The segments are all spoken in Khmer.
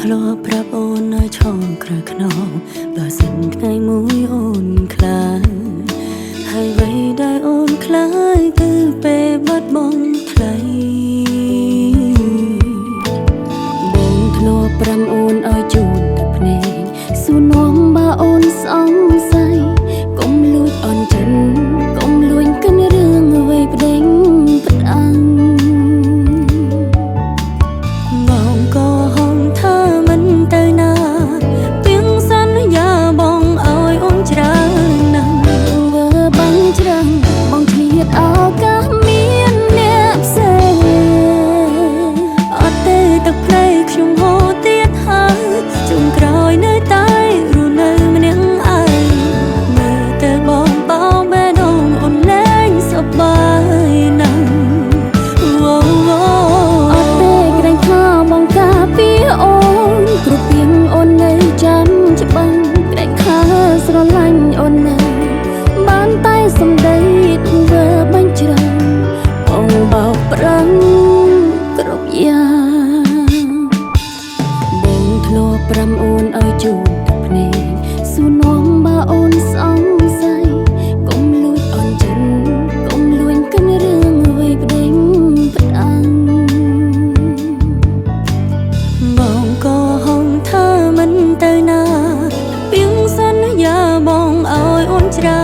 ធ្លាប់ប្រាប់អូនឲ្យឈរក្រៅខ្នងបើសិនថ្ងៃមួយអូនខ្លាចហើយអ្វីដែលអូនខ្លាចគឺពេលបាត់បង់ថ្លៃបងធ្លាប់ប្រាំអូនឲ្យជូនទឹកភ្នែកសួរនាំបើអូនសង្ស័យកុំលួចអន់ចិនកុំលួចកិនរឿងអ្វីប្តេងផ្ដាំងបងក៏ហងថាមិនទៅណាទៀងសន្យាបងឲ្យអូនច្រើនណាស់វើបាញ់ច្រាំងបងឆ្លៀតឱកាសមានអ្នកផ្សេងអត់ទេទឹកភ្នែកខ្ញុំហូរទៀតហើយជុំក្រោយនៅតែរស់នៅម្នាក់ឯងមើលទៅបងបោបេះដូងអូនលែងសប្បាយណាស់អត់ទេក្រែងថាបងការពារអូនគ្រប់ពីងអូននៅចាំច្បាំងក្រែងថាស្រឡាញ់អូននៅបានតែសំដីធ្វើបាញ់ច្រាំងបងបោកប្រាំងគ្រប់យ៉ាងបងធ្លាប់ប្រាំអូនឲ្យជូនទឹកភ្នែកសួរនាំបើអូនសង្ស័យកុំលួចអន់ចិនកុំលួចកិនរឿងអ្វីប្តេងផ្ដាំងបងក៏ហងថាមិនទៅណាពីងសន្យាបងឲ្យអូនច្រើ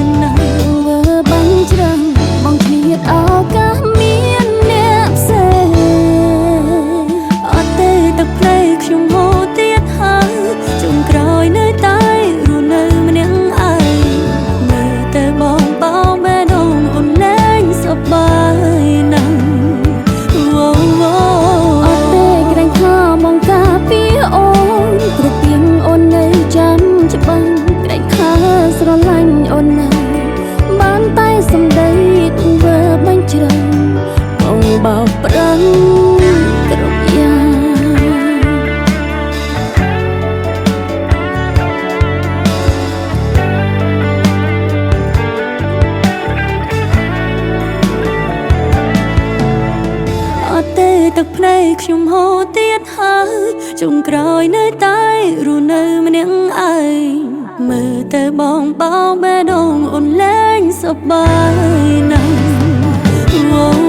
នណាស់វើបាញ់ច្រាំងបងឆ្លៀតឱកាសមានអ្នកផ្សេងអត់ទេទឹកភ្នែកខ្ញុំហូរទៀតហើយជុំក្រោយនៅតែរស់នៅម្នាក់ឯងមើលទៅបងបោបេះដូងអូនលែងសប្បាយណាស់អត់ទេក្រែងថាបងការពារអូនគ្រប់ពីងអូននៅចាំច្បាំងក្រែងថាស្រឡាញ់អូននៅបានតែសំដីធ្វើបាញ់ច្រាំងបងបោកប្រាំងគ្រប់យ៉ាងអត់ទេទឹកភ្នែកខ្ញុំហូរទៀតហើយជុំក្រោយនៅតែរស់នៅម្នាក់ឯងមើលទៅបងបោបេះដូងអូនលែងសប្បាយណាស់